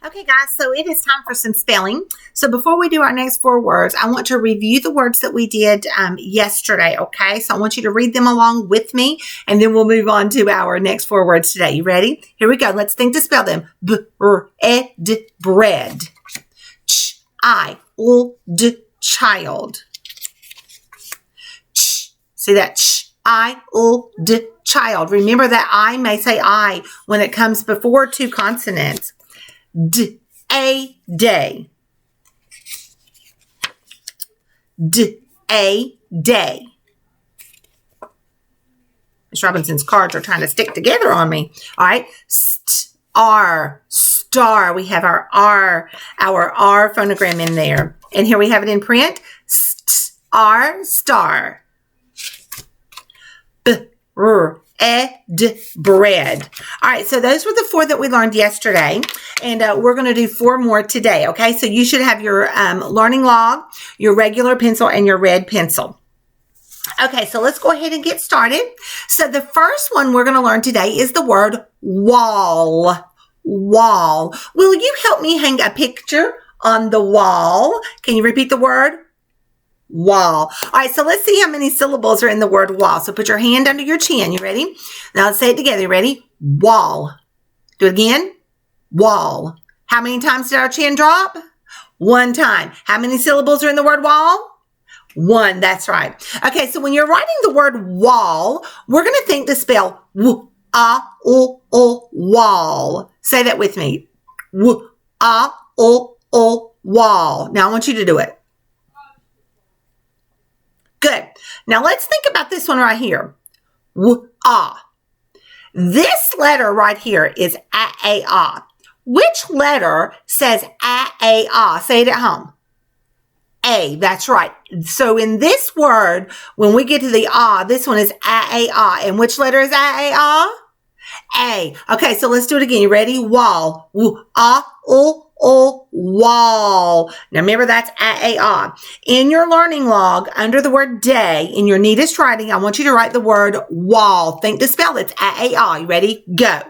Okay, guys, so it is time for some spelling. So before we do our next four words, I want to review the words that we did yesterday, okay? So I want you to read them along with me, and then we'll move on to our next four words today. You ready? Here we go. Let's think to spell them. B-r-e-d, bread. Ch-I-l-d, child. See that? Ch-I-l-d, child. Remember that I may say I when it comes before two consonants. D-a, day. D-a, day. Miss Robinson's cards are trying to stick together on me. All right. R, star. We have our R phonogram in there. And here we have it in print. R, star. Bread. All right, so those were the four that we learned yesterday, and we're going to do four more today, okay? So you should have your learning log, your regular pencil, and your red pencil. Okay, so let's go ahead and get started. So the first one we're going to learn today is the word wall. Wall. Will you help me hang a picture on the wall? Can you repeat the word? Wall. All right, so let's see how many syllables are in the word wall. So put your hand under your chin. You ready? Now let's say it together. You ready? Wall. Do it again. Wall. How many times did our chin drop? One time. How many syllables are in the word wall? One. That's right. Okay, so when you're writing the word wall, we're going to think to spell w-a-l-l, wall. Say that with me. W-a-l-l, wall. Now I want you to do it. Good. Now let's think about this one right here. W-ah. This letter right here is a-a-ah. Which letter says a-a-ah? Say it at home. A. That's right. So in this word, when we get to the ah, this one is a-a-ah. And which letter is a-a-ah? A. Okay, so let's do it again. You ready? Wall. W-ah-l. Wall. Now remember that's a-a-ah. In your learning log, under the word day, in your neatest writing, I want you to write the word wall. Think to spell it. It's a-a-ah. You ready? Go.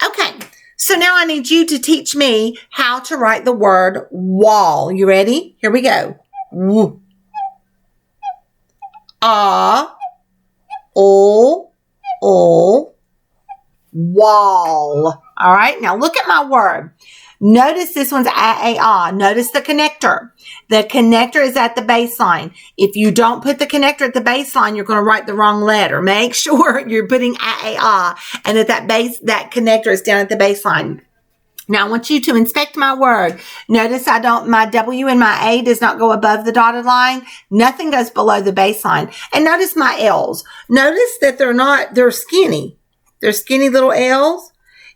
Okay. So now I need you to teach me how to write the word wall. You ready? Here we go. W. A. O. O. Wall. All right. Now look at my word. Notice this one's a-a-ah. Notice the connector. The connector is at the baseline. If you don't put the connector at the baseline, you're going to write the wrong letter. Make sure you're putting a-a-ah and that connector is down at the baseline. Now I want you to inspect my word. Notice my W and my A does not go above the dotted line. Nothing goes below the baseline. And notice my L's. Notice that they're skinny. They're skinny little L's.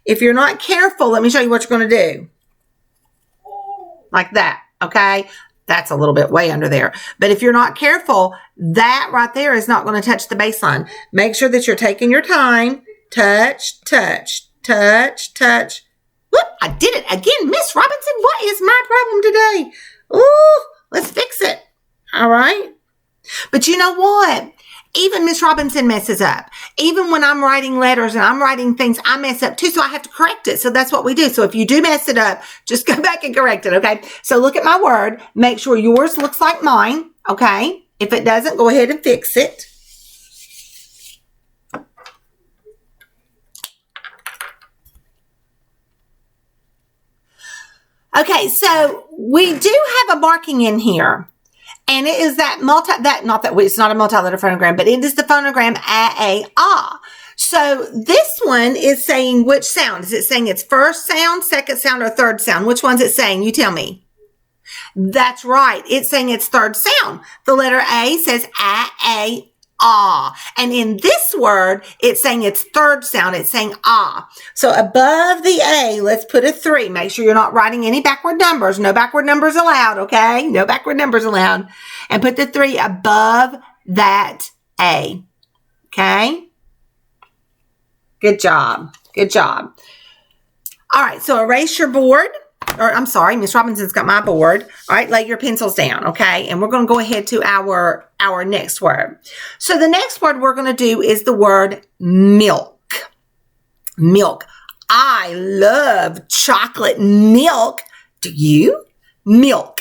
If you're not careful, let me show you what you're going to do. Like that, okay? That's a little bit way under there. But if you're not careful, that right there is not going to touch the baseline. Make sure that you're taking your time. Touch, touch, touch, touch. Whoop, I did it again. Miss Robinson, what is my problem today? Ooh, let's fix it. All right? But you know what? Even Miss Robinson messes up. Even when I'm writing letters and I'm writing things, I mess up too. So I have to correct it. So that's what we do. So if you do mess it up, just go back and correct it. Okay. So look at my word. Make sure yours looks like mine. Okay. If it doesn't, go ahead and fix it. Okay. So we do have a marking in here. And it is it's not a multi-letter phonogram, but it is the phonogram a-a-ah. So this one is saying which sound? Is it saying its first sound, second sound, or third sound? Which one's it saying? You tell me. That's right. It's saying its third sound. The letter A says a-a-ah. And in this word, it's saying its third sound. It's saying ah. So above the A, let's put a 3. Make sure you're not writing any backward numbers. No backward numbers allowed, okay? No backward numbers allowed. And put the 3 above that A. Okay? Good job. Good job. All right, so erase your board. or I'm sorry, Miss Robinson's got my board. All right, lay your pencils down, okay? And we're going to go ahead to our next word. So the next word we're going to do is the word milk. Milk. I love chocolate milk. Do you? Milk.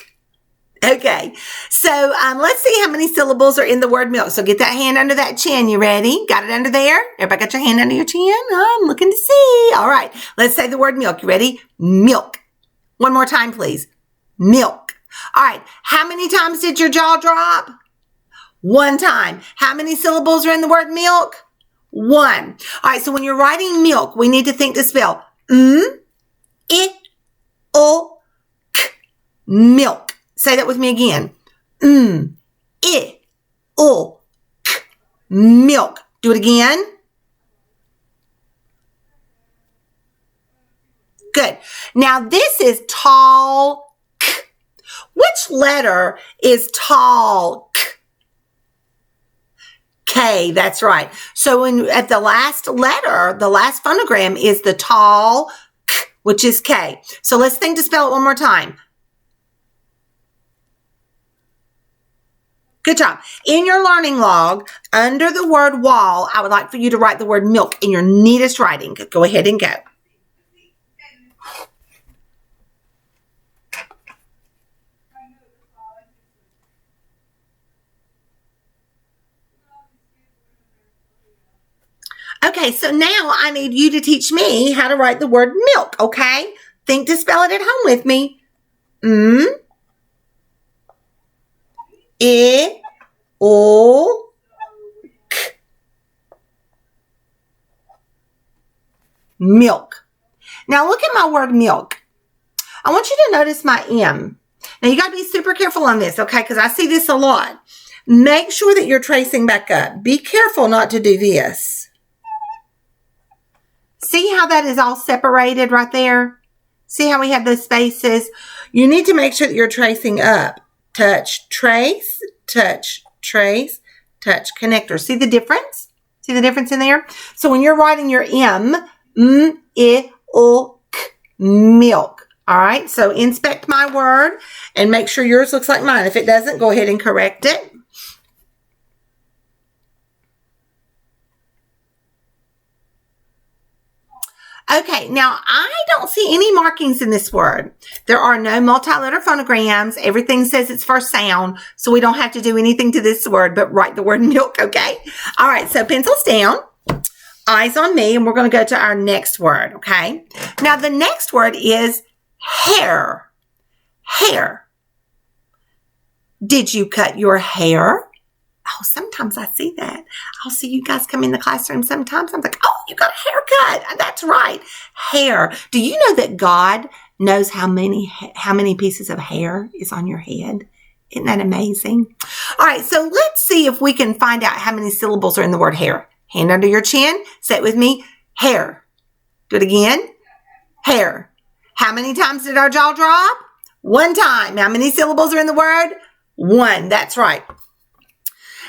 Okay, so let's see how many syllables are in the word milk. So get that hand under that chin. You ready? Got it under there? Everybody got your hand under your chin? Oh, I'm looking to see. All right, let's say the word milk. You ready? Milk. One more time, please. Milk. All right, how many times did your jaw drop? One time. How many syllables are in the word milk? One. All right, so when you're writing milk, we need to think to spell I, O, K, milk. Say that with me again. I, O, K, milk. Do it again. Good. Now this is tall K. Which letter is tall K? K, that's right. So at the last letter, the last phonogram is the tall K, which is K. So let's think to spell it one more time. Good job. In your learning log, under the word wall, I would like for you to write the word milk in your neatest writing. Go ahead and go. Okay, so now I need you to teach me how to write the word milk, okay? Think to spell it at home with me. I, O, K. Milk. Now look at my word milk. I want you to notice my M. Now you got to be super careful on this, okay? Because I see this a lot. Make sure that you're tracing back up. Be careful not to do this. See how that is all separated right there? See how we have those spaces? You need to make sure that you're tracing up. Touch, trace, touch, trace, touch, connector. See the difference? See the difference in there? So when you're writing your M, I, O, K, milk. All right, so inspect my word and make sure yours looks like mine. If it doesn't, go ahead and correct it. Okay, now I don't see any markings in this word. There are no multi-letter phonograms. Everything says its first sound, so we don't have to do anything to this word but write the word milk, okay? All right, so pencils down, eyes on me, and we're going to go to our next word, okay? Now, the next word is hair. Hair. Did you cut your hair? Oh, sometimes I see that. I'll see you guys come in the classroom sometimes. I'm like, oh, you got a haircut. That's right. Hair. Do you know that God knows how many pieces of hair is on your head? Isn't that amazing? All right, so let's see if we can find out how many syllables are in the word hair. Hand under your chin. Say it with me. Hair. Do it again. Hair. How many times did our jaw drop? One time. How many syllables are in the word? One. That's right.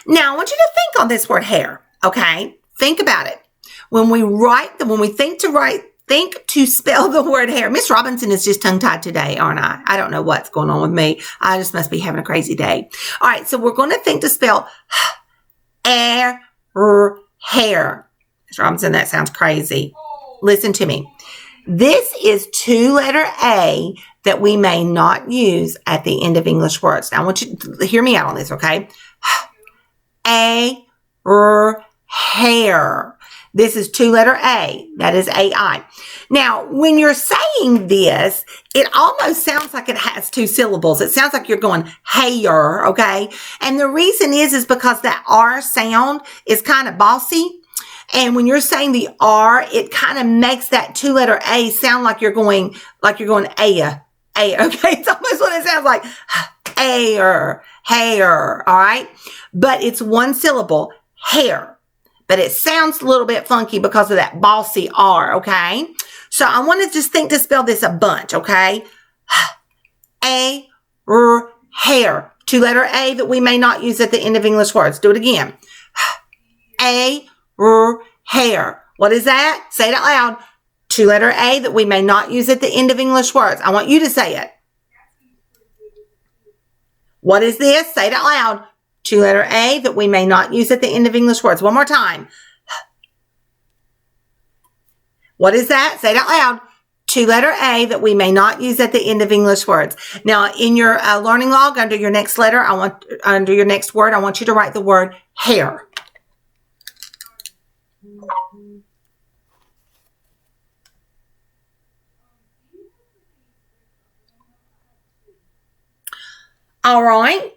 Now, I want you to think on this word hair, okay? Think about it. When we think to spell the word hair. Miss Robinson is just tongue-tied today, aren't I? I don't know what's going on with me. I just must be having a crazy day. All right, so we're going to think to spell hair. Miss Robinson, that sounds crazy. Listen to me. This is two-letter A that we may not use at the end of English words. Now, I want you to hear me out on this, okay? Hair. This is two-letter A. That is A-I. Now, when you're saying this, it almost sounds like it has two syllables. It sounds like you're going hair, okay? And the reason is because that R sound is kind of bossy. And when you're saying the R, it kind of makes that two-letter A sound like you're going A, okay? It's almost what it sounds like. Hair, all right? But it's one syllable, hair. But it sounds a little bit funky because of that bossy R, okay? So I want to just think to spell this a bunch, okay? Hair. Two-letter A that we may not use at the end of English words. Do it again. Hair. What is that? Say it out loud. Two-letter A that we may not use at the end of English words. I want you to say it. What is this? Say it out loud. Two-letter A that we may not use at the end of English words. One more time. What is that? Say it out loud. Two-letter A that we may not use at the end of English words. Now, in your learning log, under your next letter, under your next word, I want you to write the word hair. All right.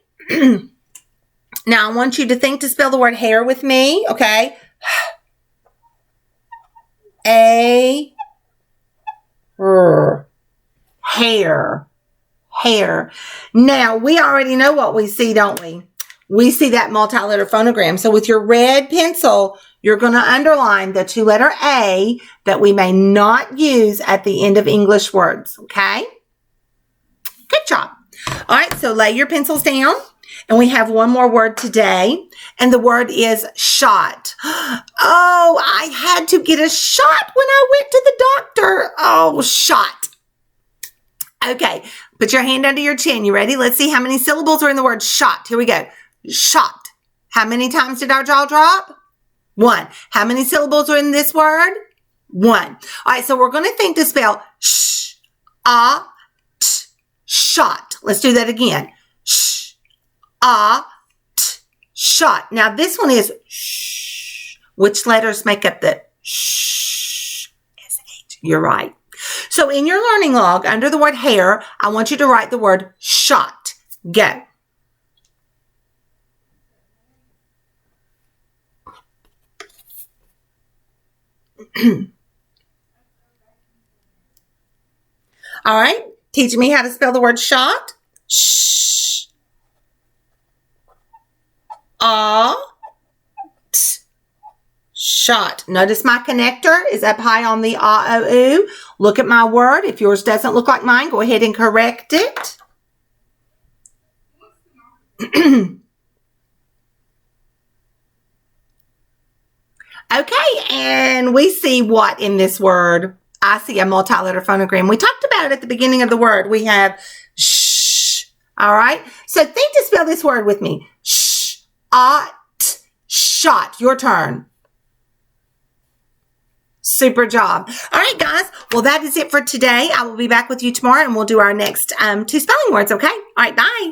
Now, I want you to think to spell the word hair with me, okay? Hair. Hair. Now, we already know what we see, don't we? We see that multi-letter phonogram. So with your red pencil, you're going to underline the two-letter A that we may not use at the end of English words, okay? Good job. All right, so lay your pencils down, and we have one more word today, and the word is shot. Oh, I had to get a shot when I went to the doctor. Oh, shot. Okay, put your hand under your chin. You ready? Let's see how many syllables are in the word shot. Here we go. Shot. How many times did our jaw drop? 1. How many syllables are in this word? 1. All right, so we're going to think to spell shot. Let's do that again. Shot. Now this one is sh. Which letters make up the sh? S-H. You're right. So in your learning log, under the word hair, I want you to write the word shot. Go. All right. Teach me how to spell the word shot. Sh. Shot. Notice my connector is up high on the A-O-U. Look at my word. If yours doesn't look like mine, go ahead and correct it. Okay, and we see what in this word? I see a multi-letter phonogram. We talked about it at the beginning of the word. We have sh. All right, so think to spell this word with me. Shot. Your turn. Super job. All right, guys. Well, that is it for today. I will be back with you tomorrow, and we'll do our next 2 spelling words, okay? All right, bye.